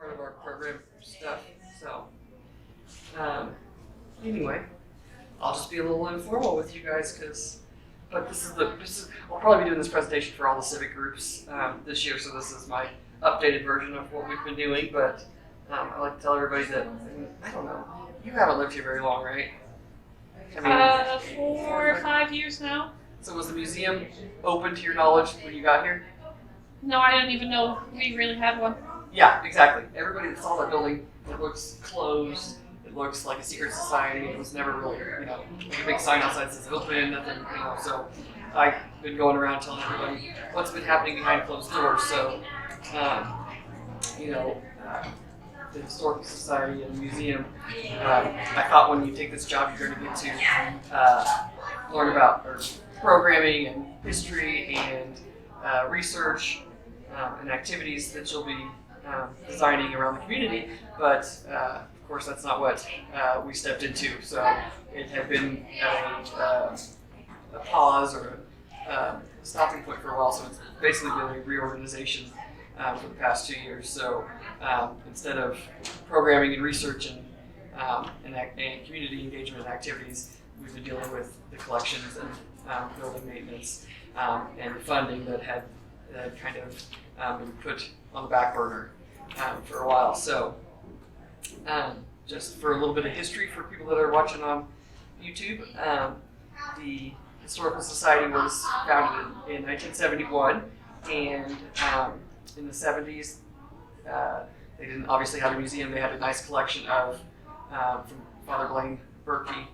part of our program stuff. So anyway, I'll just be a little informal with you guys but I'll probably be doing this presentation for all the civic groups this year. So this is my updated version of what we've been doing. But I like to tell everybody that I don't know. You haven't lived here very long, right? 4 or 5 years now. So was the museum open to your knowledge when you got here? No, I didn't even know we really had one. Yeah, exactly. Everybody that saw that building, it looks closed. It looks like a secret society. It was never really, like a big sign outside that says open, nothing, So I've been going around telling everybody what's been happening behind closed doors. So, the Historical Society and the museum, I thought when you take this job, you're going to get to learn about programming and history and research and activities that you'll be designing around the community. But of course, that's not what we stepped into. So it had been a pause or a stopping point for a while. So it's basically been a reorganization for the past 2 years. So instead of programming and research and community engagement activities, we've been dealing with the collections and building maintenance and the funding that had kind of been put on the back burner for a while. So just for a little bit of history for people that are watching on YouTube, the Historical Society was founded in 1971, and in the 70s, they didn't obviously have a museum. They had a nice collection of, from Father Blaine Berkey,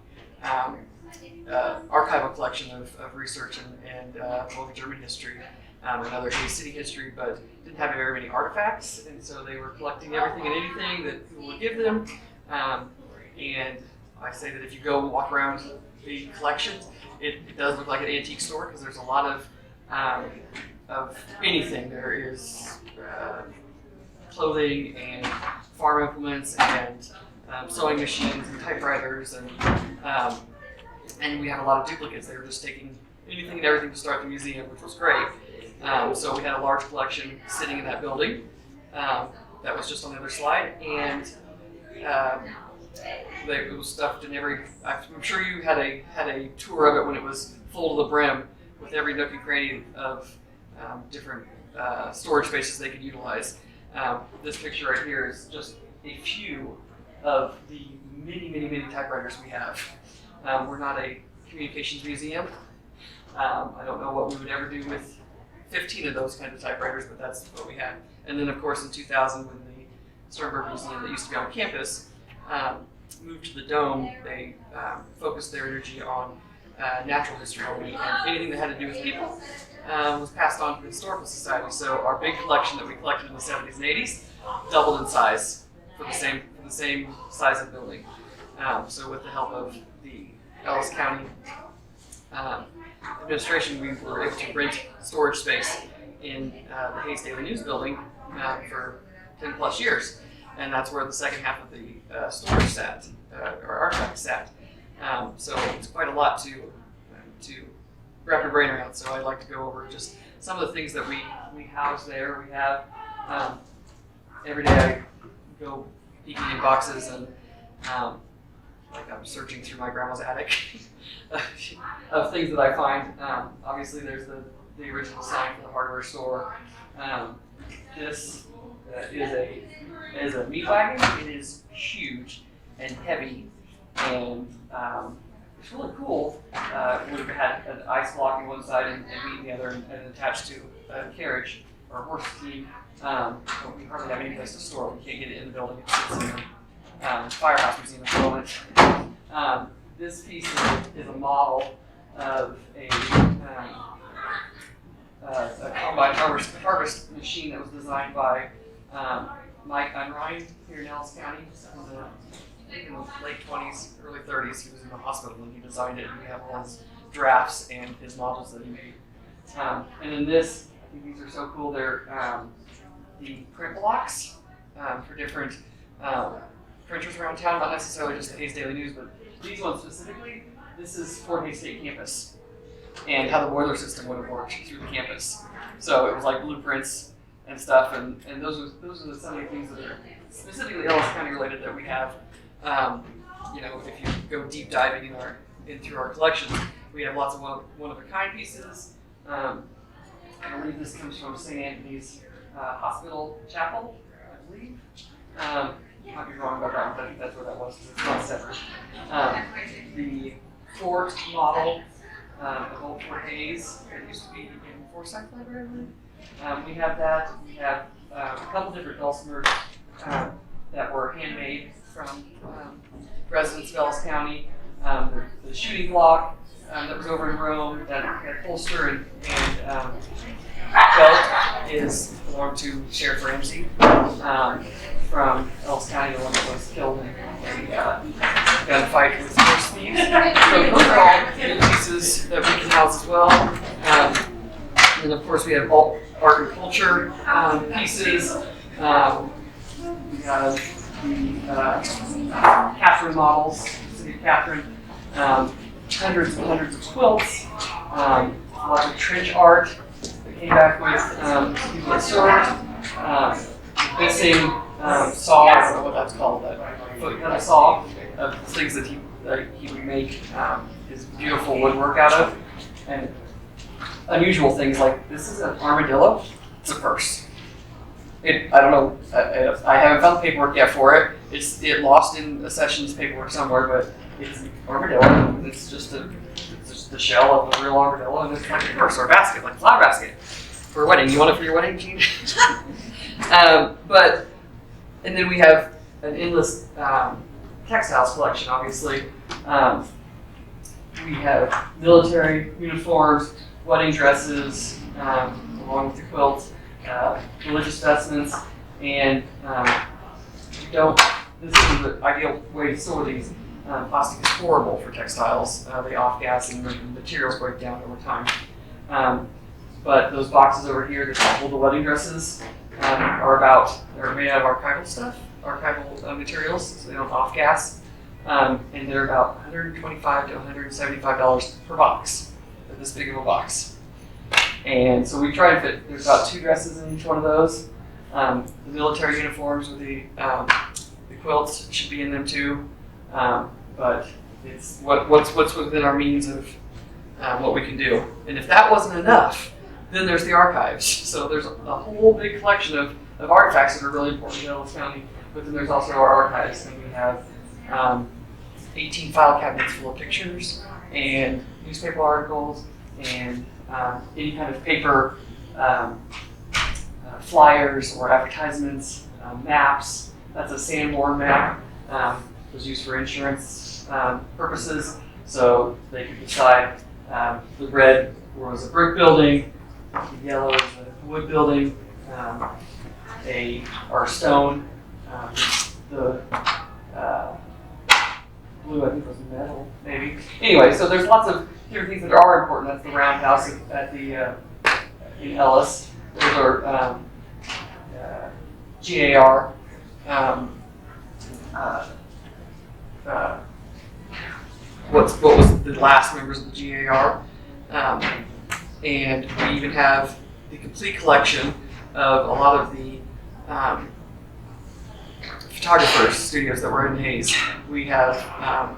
archival collection of research and both German history and other city history, but didn't have very many artifacts, and so they were collecting everything and anything that people would give them. And I say that if you go and walk around the collections, it does look like an antique store because there's a lot of anything. There is clothing and farm implements and sewing machines and typewriters, and we had a lot of duplicates. They were just taking anything and everything to start the museum, which was great. So we had a large collection sitting in that building. That was just on the other slide, and it was stuffed in every. I'm sure you had a tour of it when it was full to the brim, with every nook and cranny of different storage spaces they could utilize. This picture right here is just a few of the many typewriters we have. We're not a communications museum. I don't know what we would ever do with 15 of those kind of typewriters, but that's what we had. And then, of course, in 2000, when the Sternberg Museum that used to be on campus moved to the Dome, they focused their energy on natural history only, and anything that had to do with people was passed on to the Historical Society. So our big collection that we collected in the 70s and 80s doubled in size for the same size of building. So with the help of the Ellis County administration, we were able to rent storage space in the Hayes Daily News building for 10 plus years. And that's where the second half of the storage sat, or artifact sat. So it's quite a lot to wrap your brain around. So I'd like to go over just some of the things that we house there. We have, every day I go peeking in boxes and like I'm searching through my grandma's attic of things that I find. Obviously there's the original sign for the hardware store. This is a meat wagon. It is huge and heavy, and it's really cool. We had an ice block on one side and meat on the other, and attached to a carriage or a horse team. But we hardly have any place to store it. We can't get it in the building. It sits in the firehouse museum at the moment. This piece is a model of a combine harvest machine that was designed by Mike Unrein here in Ellis County in the late 20s, early 30s. He was in the hospital and he designed it, and we have all his drafts and his models that he made. And then this, I think these are so cool. They're the print blocks for different printers around town, not necessarily just the Hayes Daily News, but these ones specifically. This is Fort Hays State Campus and how the boiler system would have worked through the campus. So it was like blueprints and stuff, and those are some of the things that are specifically Ellis County related that we have. If you go deep diving through our collections, we have lots of one of a kind pieces. I believe this comes from St. Anthony's Hospital Chapel, I believe. Might be wrong about that, but that's where that was. It's not separate. The fort model of Old Fort Hayes that used to be in Forsyth Library, I believe. We have that. We have a couple different dulcimers that were handmade from residents of Ellis County. The shooting block that was over in Rome, that holster and belt belonged to Sheriff Ramsey from Ellis County, the one that was killed in a gunfight with horse thieves. So those are all pieces that we can house as well. And of course we have all art and culture pieces. We have the Catherine models, City of Catherine, hundreds and hundreds of quilts, lots of trench art that came back with people at Seward, missing saw, I don't know what that's called, that foot kind of saw of things that he would make his beautiful woodwork out of, and unusual things like this is an armadillo. It's a purse. I don't know. I haven't found the paperwork yet for it. It lost in a sessions paperwork somewhere, but it's an armadillo. It's just the shell of a real armadillo, and it's like a purse or a basket, like a flower basket for a wedding. You want it for your wedding, Gene? And then we have an endless textiles collection. Obviously, we have military uniforms, wedding dresses, along with the quilts. Religious vestments, and this isn't the ideal way to store these. Plastic is horrible for textiles. They off-gas and the materials break down over time. But those boxes over here that hold the wedding dresses are made out of archival materials, so they don't off-gas. And they're about $125 to $175 per box. They're this big of a box. And so we try to fit, there's about 2 dresses in each one of those. The military uniforms with the quilts should be in them too. But it's what's within our means of what we can do. And if that wasn't enough, then there's the archives. So there's a whole big collection of artifacts that are really important to Ellis County. But then there's also our archives, and we have 18 file cabinets full of pictures and newspaper articles and any kind of paper flyers or advertisements, maps. That's a Sanborn map. Was used for insurance purposes, so they could decide the red was a brick building, the yellow is a wood building, or stone. The blue, I think, was metal, maybe. Anyway, so there's lots of different things that are important. That's the roundhouse at the in Ellis. Those are GAR. What was the last members of the GAR? And we even have the complete collection of a lot of the photographers' studios that were in Hayes. We have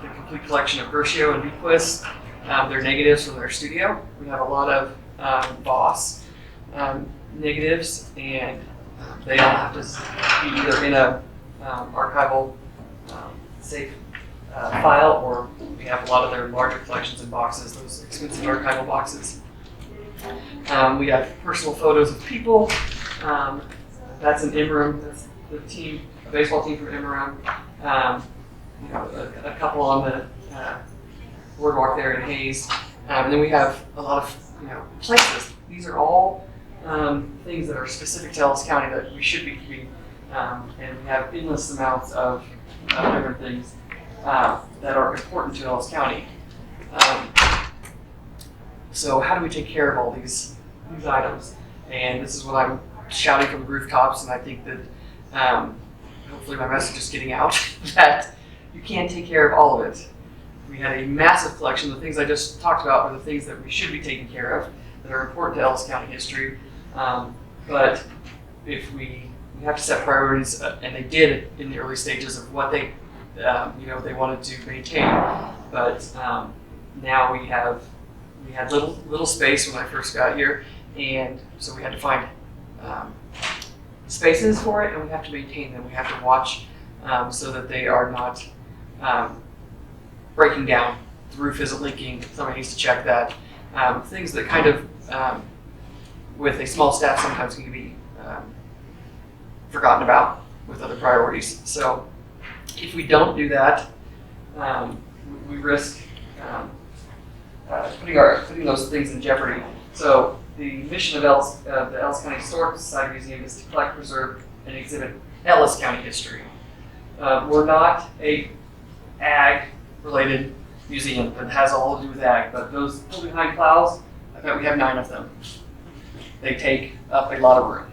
the complete collection of Gershio and Bequist, their negatives from their studio. We have a lot of Voss negatives, and they all have to be either in a archival safe file, or we have a lot of their larger collections in boxes, those expensive archival boxes. We have personal photos of people. That's an Imram. That's the team, a baseball team from Imram. A couple on the boardwalk there in Hayes. And then we have a lot of places. These are all things that are specific to Ellis County that we should be keeping. And we have endless amounts of different things that are important to Ellis County. So how do we take care of all these items? And this is what I'm shouting from the rooftops, and I think that hopefully my message is getting out that you can't take care of all of it. We had a massive collection. The things I just talked about are the things that we should be taking care of that are important to Ellis County history. But if we have to set priorities, and they did in the early stages of what they they wanted to maintain, but now we had little space when I first got here, and so we had to find spaces for it, and we have to maintain them. We have to watch so that they are not breaking down. The roof isn't leaking. Somebody needs to check that. Things that kind of, with a small staff, sometimes can be forgotten about with other priorities. So if we don't do that, we risk putting those things in jeopardy. So the mission of the Ellis County Historical Society Museum is to collect, preserve, and exhibit Ellis County history. We're not a ag-related museum that has all to do with ag, but those behind plows, I bet we have 9 of them. They take up a lot of room.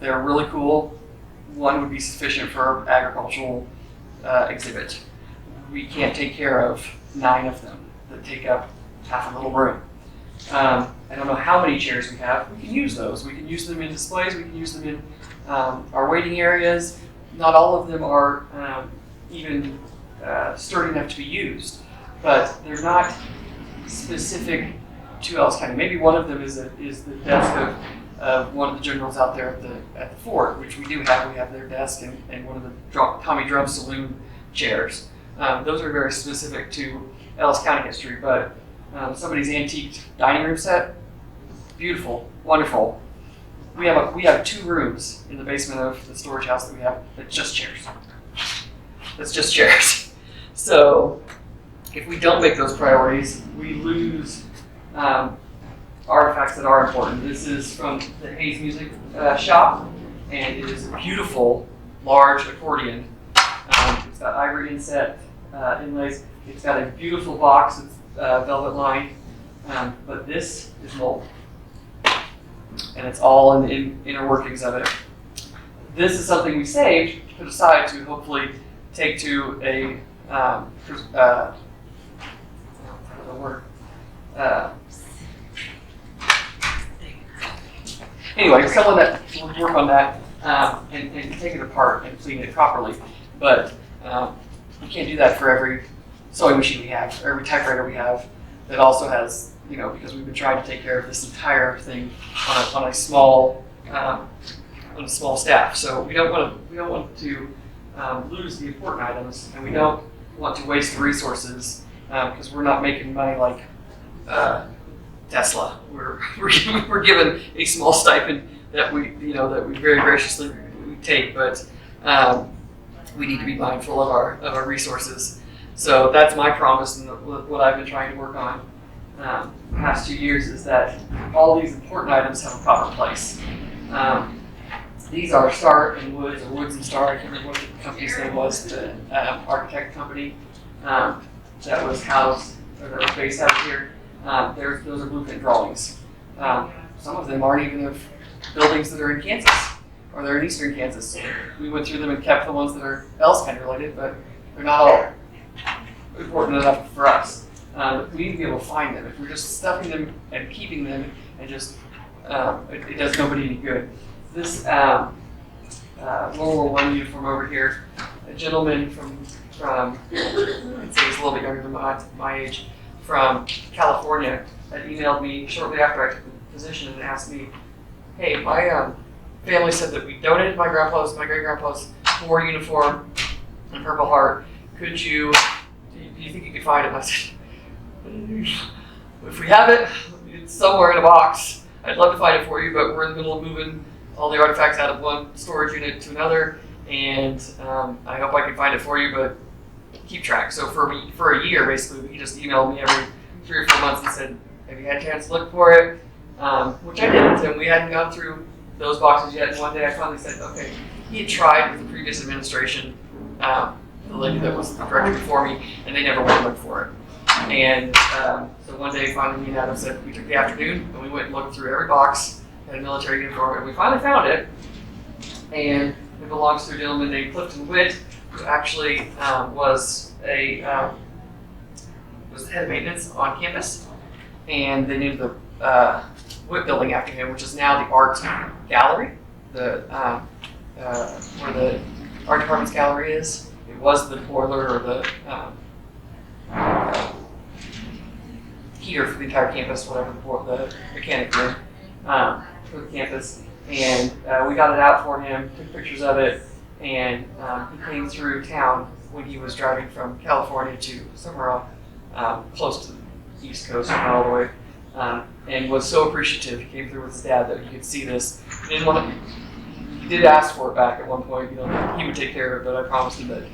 They're really cool. One would be sufficient for an agricultural exhibit. We can't take care of 9 of them that take up half a little room. I don't know how many chairs we have. We can use those. We can use them in displays. We can use them in our waiting areas. Not all of them are even sturdy enough to be used, but they're not specific to Ellis County. Maybe one of them is the desk of one of the generals out there at the fort, which we do have. We have their desk and one of the Tommy Drum Saloon chairs. Those are very specific to Ellis County history, but somebody's antique dining room set, beautiful, wonderful. We have 2 rooms in the basement of the storage house that we have that's just chairs. That's just chairs. So if we don't make those priorities, we lose artifacts that are important. This is from the Hayes Music Shop, and it is a beautiful, large accordion. It's got ivory inset inlays. It's got a beautiful box that's velvet lined, but this is mold, and it's all in the inner workings of it. This is something we saved, put aside to hopefully take to a anyway, someone that will work on that and take it apart and clean it properly. But you can't do that for every sewing machine we have, or every typewriter we have that also has, because we've been trying to take care of this entire thing on a small staff. So we don't want to lose the important items, and we don't want to waste the resources because we're not making money like Tesla. We're given a small stipend that we very graciously take, but we need to be mindful of our resources. So that's my promise, and what I've been trying to work on the past 2 years is that all these important items have a proper place. These are Starr and Woods, or Woods and Starr. I can't remember what the company's name was. The architect company that was housed, or that was based out here. Those are blueprint drawings. Some of them aren't even of buildings that are in Kansas, or they're in eastern Kansas. We went through them and kept the ones that are Ellis County related, but they're not all important enough for us. We need to be able to find them. If we're just stuffing them and keeping them and just, it does nobody any good. This World War I uniform over here, a gentleman from I'd say he's a little bit younger than my age, from California, had emailed me shortly after I took the position and asked me, hey, my family said that we donated my great-grandpa's war uniform and Purple Heart. Do you think you could find it? And I said, if we have it, it's somewhere in a box. I'd love to find it for you, but we're in the middle of moving all the artifacts out of one storage unit to another, and I hope I can find it for you, but keep track. So for a year, basically, he just emailed me every 3 or 4 months and said, have you had a chance to look for it? Which I didn't, and we hadn't gone through those boxes yet. And one day I finally said, okay, he had tried with the previous administration, the lady that was the director before me, and they never went to look for it. And so one day, finally, me and Adam said, we took the afternoon and we went and looked through every box, had a military uniform, and we finally found it. And it belongs to a gentleman named Clifton Witt, who actually was the head of maintenance on campus. And they named the Witt building after him, which is now the art gallery. where the art department's gallery is. It was the boiler or the heater for the entire campus, whatever the mechanic room for the campus. And we got it out for him, took pictures of it, and he came through town when he was driving from California to somewhere close to the East Coast, not all the way, and was so appreciative. He came through with his dad that he could see this. He didn't want to. He did ask for it back at one point. He would take care of it, but I promised him that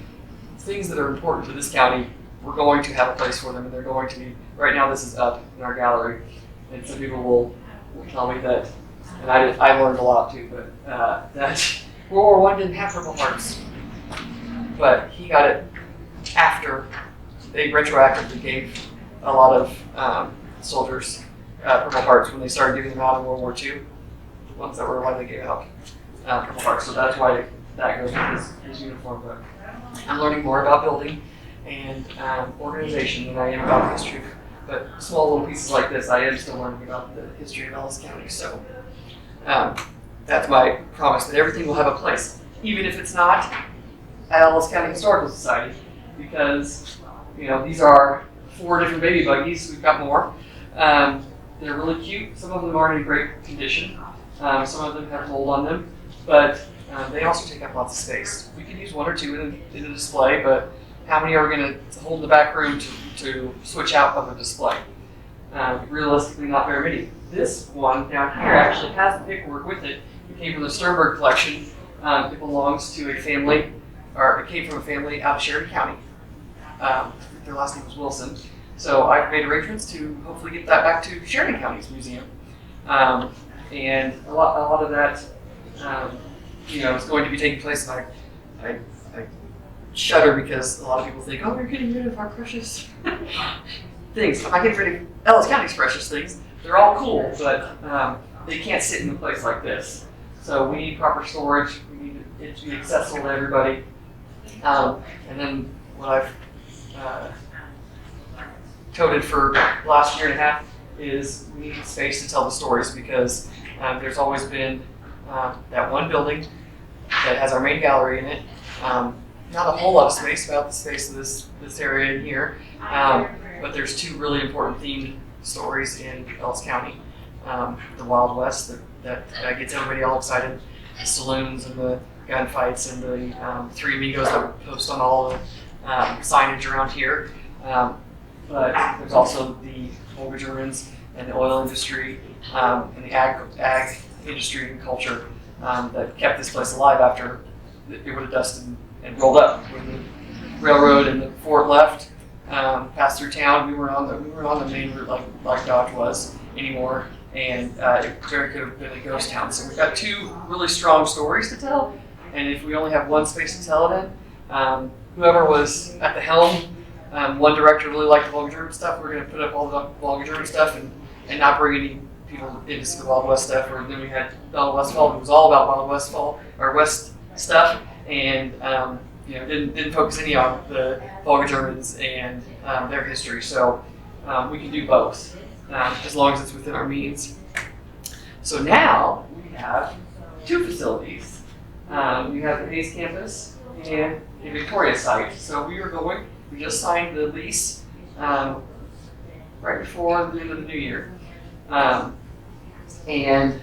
things that are important to this county, we're going to have a place for them, and they're going to be. Right now, this is up in our gallery, and some people will tell me that, and I learned a lot too, but that World War I didn't have Purple Hearts, but he got it after they retroactively gave a lot of soldiers Purple Hearts when they started giving them out in World War II. The ones that were why they gave out Purple Hearts, so that's why that goes with his uniform. But I'm learning more about building and organization than I am about history. But small little pieces like this, I am still learning about the history of Ellis County. So that's my promise, that everything will have a place, even if it's not at Ellis County Historical Society, because these are 4 different baby buggies. We've got more. They're really cute. Some of them aren't in great condition. Some of them have mold on them, but they also take up lots of space. We could use 1 or 2 in a display, but how many are we going to hold in the back room to switch out of a display? Realistically, not very many. This one down here actually has the paperwork with it. It came from the Sternberg collection. It belongs to a family, or it came from a family out of Sheridan County. Their last name was Wilson. So I've made arrangements to hopefully get that back to Sheridan County's museum. And a lot of that, is going to be taking place. And I shudder because a lot of people think, oh, you're getting rid of our precious things. I'm not getting rid of Ellis County's precious things. They're all cool, but they can't sit in a place like this. So we need proper storage. We need it to be accessible to everybody. And then what I've toted for the last year and a half is we need space to tell the stories, because there's always been that one building that has our main gallery in it. Not a whole lot of space, about the space of this area in here, but there's 2 really important themed stories in Ellis County. The Wild West that gets everybody all excited, the saloons and the gunfights and the 3 Amigos that we post on all the signage around here. But there's also the Volga Germans and the oil industry and the ag industry and culture that kept this place alive after it would have dusted and rolled up when the railroad and the fort left, passed through town. We weren't on the main route like Dodge was anymore, and it very could have been a ghost town. So we've got 2 really strong stories to tell, and if we only have one space to tell it in, whoever was at the helm, one director really liked the Volga German stuff. We're going to put up all the Volga German stuff and not bring any people into the Wild West stuff. Or then we had Donald Westfall, who was all about Wild Westfall or West stuff, and didn't focus any on the Volga Germans and their history. So we can do both as long as it's within our means. So now we have 2 facilities. We have the Hayes campus and a Victoria site. So we just signed the lease right before the end of the new year. And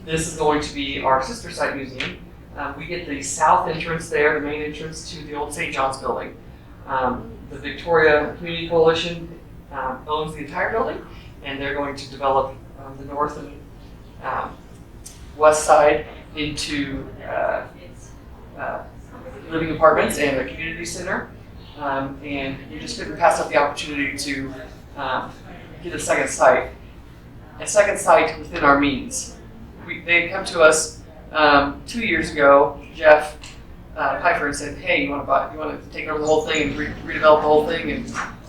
this is going to be our sister site museum. We get the south entrance there, the main entrance to the old St. John's building. The Victoria Community Coalition owns the entire building, and they're going to develop the north and west side into living apartments and a community center. And we just couldn't pass up the opportunity to get a second site within our means. They had come to us 2 years ago, Jeff Pfeiffer, and said, "Hey, you want to take over the whole thing and redevelop the whole thing?" And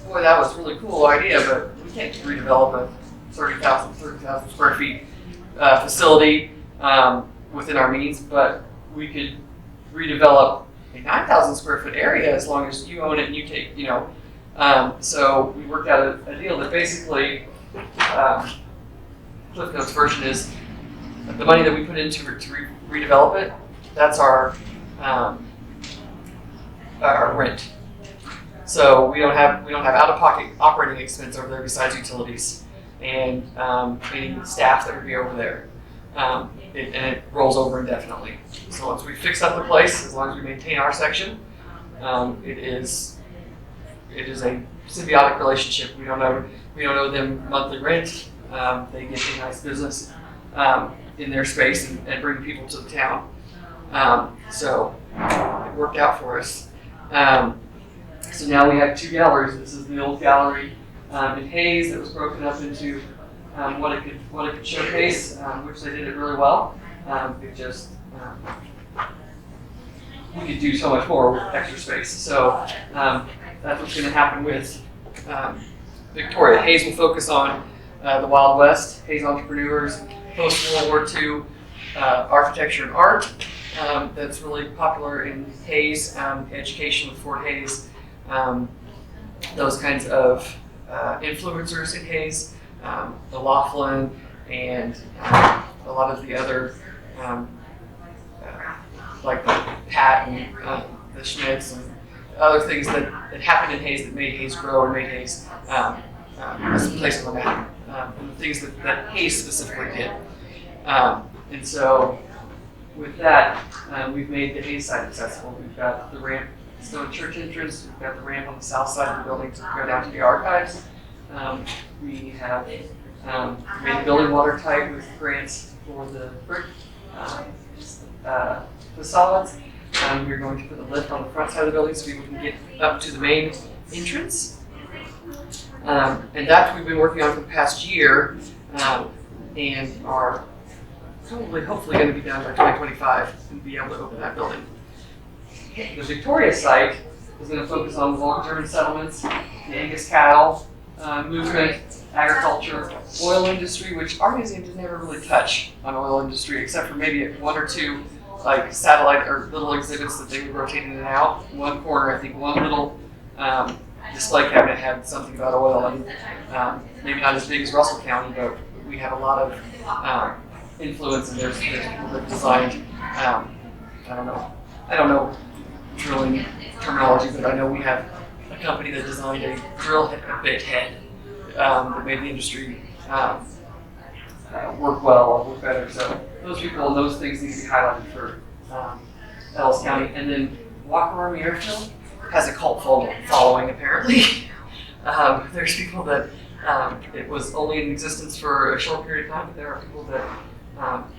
boy, that was a really cool idea, but we can't redevelop a 30,000 square feet facility within our means, but we could redevelop a 9,000 square foot area as long as you own it and you take, so we worked out a deal that basically, Cliff Notes version is the money that we put into redevelop it, that's our rent. So we don't have out-of-pocket operating expense over there besides utilities and any staff that would be over there. And it rolls over indefinitely. So once we fix up the place, as long as we maintain our section, it is a symbiotic relationship. We don't owe them monthly rent. They get a nice business in their space and bring people to the town. So it worked out for us. So now we have 2 galleries. This is the old gallery in Hayes that was broken up into what it could showcase, which they did it really well. We could do so much more with extra space. So that's what's going to happen with Victoria. Hayes will focus on the Wild West, Hayes entrepreneurs, post-World War II architecture and art. That's really popular in Hayes, education with Fort Hayes, those kinds of influencers in Hayes, the Laughlin, and a lot of the other, like the Pat and the Schmitz and other things that happened in Hayes that made Hayes grow and made Hayes a place on the map, and the things that Hayes specifically did. And so with that, we've made the Hayes side accessible. We've got the ramp, Stone Church entrance. We've got the ramp on the south side of the building to go down to the archives. We have made the building watertight with grants for the brick facades. We're going to put a lift on the front side of the building so people can get up to the main entrance. And that we've been working on for the past year, and are hopefully going to be done by 2025 and be able to open that building. The Victoria site is going to focus on the long-term settlements, the Angus cattle movement, agriculture, oil industry, which our museum did never really touch on oil industry, except for maybe 1 or 2 like satellite or little exhibits that they would rotate in and out. One corner, I think, one little display cabinet had something about oil, and maybe not as big as Russell County, but we have a lot of influence, and there's people that designed. I don't know drilling terminology, but I know we have a company that designed a drill bit head that made the industry work well or work better. So those people and those things need to be highlighted for Ellis County. And then Walker Army Airfield has a cult following, apparently. There's people that it was only in existence for a short period of time, but there are people that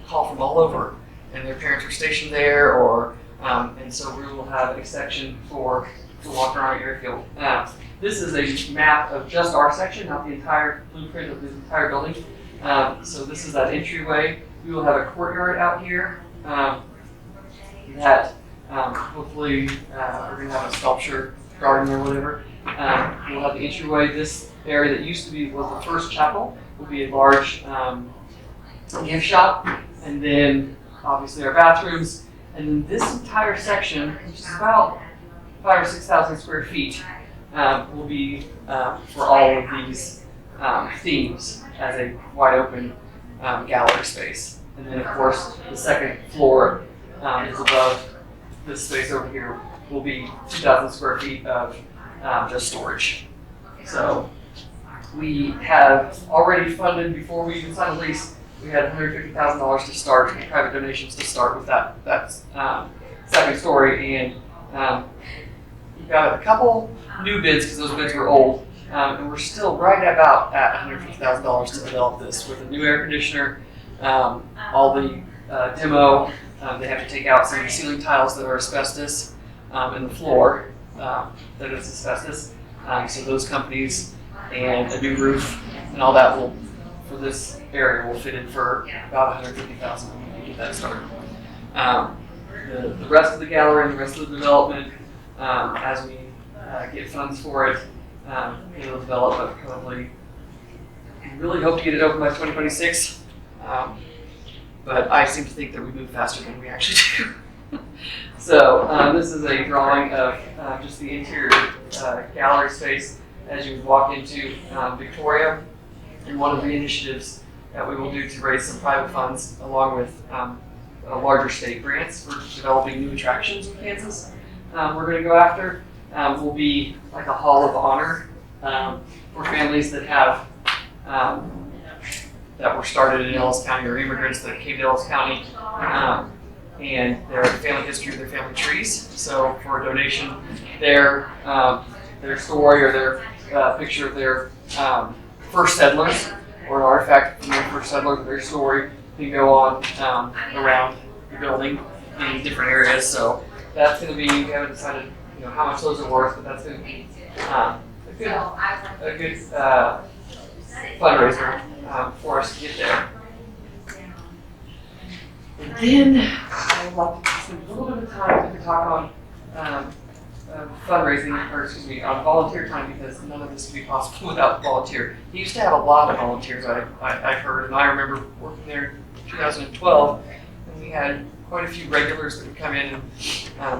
call from all over, and their parents were stationed there, or and so we will have a section for Walker Army Airfield. This is a map of just our section, not the entire blueprint of the entire building. So this is that entryway. We will have a courtyard out here that hopefully we're going to have a sculpture garden or whatever. We'll have the entryway. This area that used to be was the first chapel will be a large gift shop, and then obviously our bathrooms. And then this entire section, which is about 5,000 or 6,000 square feet, will be for all of these themes as a wide open gallery space. And then, of course, the second floor is above this space over here will be 2,000 square feet of just storage. So we have already funded, before we even signed the lease, we had $150,000 to start, private donations to start with that second story, and we've got a couple new bids because those bids were old, and we're still right about at $150,000 to develop this with a new air conditioner, all the demo. They have to take out some of the ceiling tiles that are asbestos, and the floor that is asbestos. So those companies and a new roof and all that will, for this area, will fit in for about $150,000 when we get that started. The rest of the gallery and the rest of the development, as we get funds for it, it'll develop, but probably we really hope to get it open by 2026. But I seem to think that we move faster than we actually do. So this is a drawing of just the interior gallery space as you walk into Victoria. And one of the initiatives that we will do to raise some private funds along with larger state grants for developing new attractions in Kansas. We're going to go after will be like a hall of honor for families that have that were started in Ellis County or immigrants that came to Ellis County and their family history, their family trees. So for a donation, their story or their picture of their first settlers or an artifact from their first settlers, their story can go on around the building in different areas. So that's going to be, we haven't decided how much those are worth, but that's going to be a good fundraiser for us to get there. And then I'd like to spend a little bit of time to talk on fundraising, or excuse me, on volunteer time, because none of this would be possible without volunteer. He used to have a lot of volunteers, I've heard, and I remember working there in 2012, and we had quite a few regulars that would come in and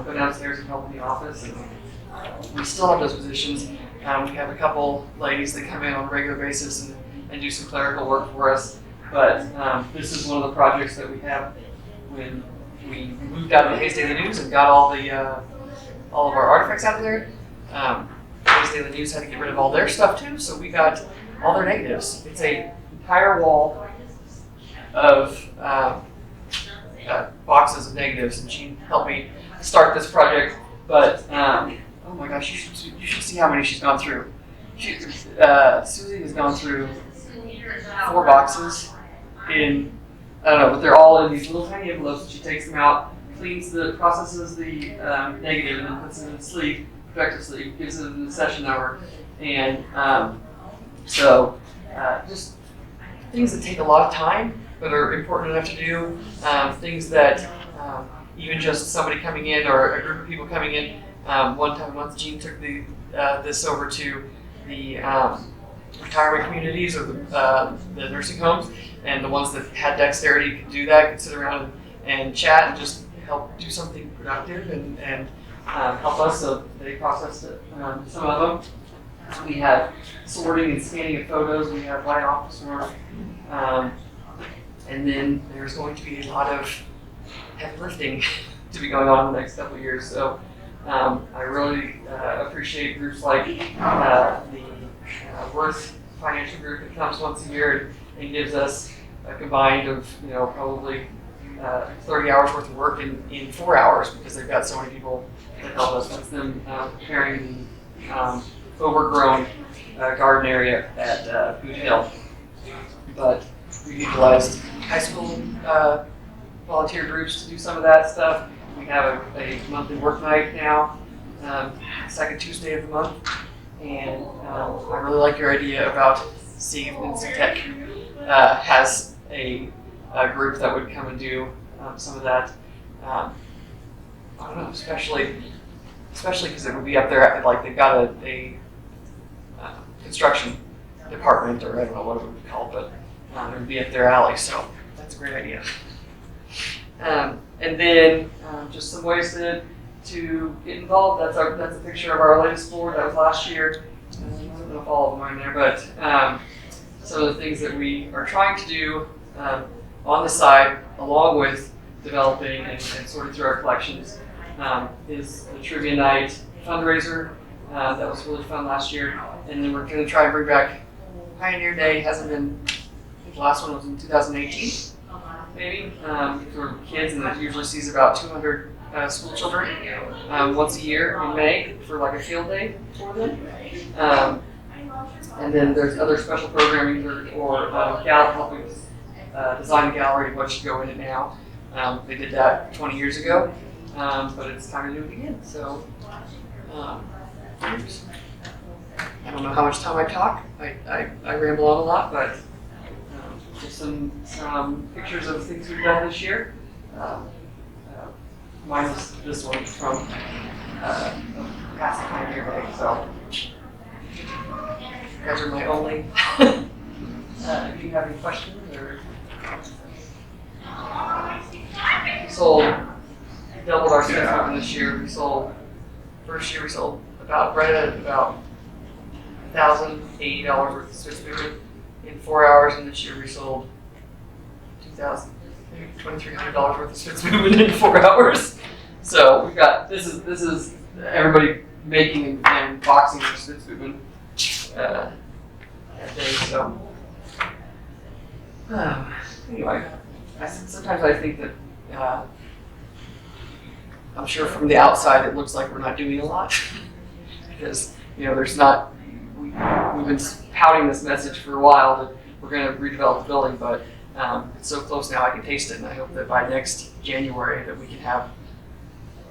go downstairs and help in the office. And we still have those positions. We have a couple ladies that come in on a regular basis and do some clerical work for us. But this is one of the projects that we have when we moved out of the Hayes Daily News and got all of our artifacts out of there. Hayes Daily News had to get rid of all their stuff too, so we got all their negatives. It's an entire wall of boxes of negatives, and she helped me start this project. But oh my gosh, you should see how many she's gone through. Susie has gone through 4 boxes in, I don't know, but they're all in these little tiny envelopes. She takes them out, processes the negative, and then puts it in the sleeve, protective sleeve, gives it an accession number, and just things that take a lot of time but are important enough to do. Things that even just somebody coming in or a group of people coming in. One time a month, Jean took this over to the retirement communities or the nursing homes, and the ones that had dexterity could do that, could sit around and chat and just help do something productive and help us. So they processed it, some of them. We have sorting and scanning of photos. We have light office work. And then there's going to be a lot of heavy lifting to be going on in the next couple of years. So I really appreciate groups like the Worth Financial Group that comes once a year and gives us a combined of probably 30 hours worth of work in 4 hours, because they've got so many people that help us. That's them preparing the overgrown garden area at Boot Hill. But we utilized high school volunteer groups to do some of that stuff. We have a monthly work night now, second Tuesday of the month, and I really like your idea about seeing if ECHS has a group that would come and do some of that. I don't know, especially because it would be up there, like they've got a construction department, or I don't know what it would be called, but it would be up their alley, so that's a great idea. And then just some ways to get involved. That's a picture of our latest board. That was last year. I don't know if all of them are in there, but some of the things that we are trying to do on the side, along with developing and sorting through our collections, is the trivia night fundraiser. That was really fun last year. And then we're going to try and bring back Pioneer Day. Hasn't been, I think the last one was in 2018, maybe, for kids, and it usually sees about 200 school children once a year in May for like a field day for them. And then there's other special programming or helping design a gallery of what should go in it now. They did that 20 years ago, but it's time to do it again. So I don't know how much time I talk. I ramble on a lot, but just some pictures of things we've done this year. Minus this one from past Pioneer Day. So you guys are my only. If you have any questions or doubled our schedule this year. First year we sold right at about $1,080 worth of Swiss movement in 4 hours, and this year we sold $2,300 worth of Spitz movement in 4 hours. So we've got this is everybody making and boxing their Spitz movement that day. So anyway, sometimes I think that I'm sure from the outside it looks like we're not doing a lot because there's not. We've been touting this message for a while that we're going to redevelop the building, but it's so close now I can taste it, and I hope that by next January that we can have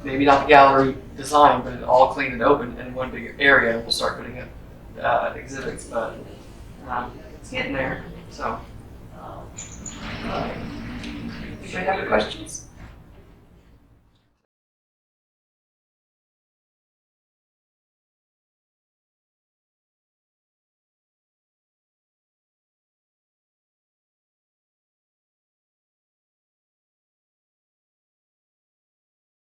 maybe not the gallery design, but all clean and open in one big area. We'll start putting up exhibits, but it's getting there. So, anybody have any questions?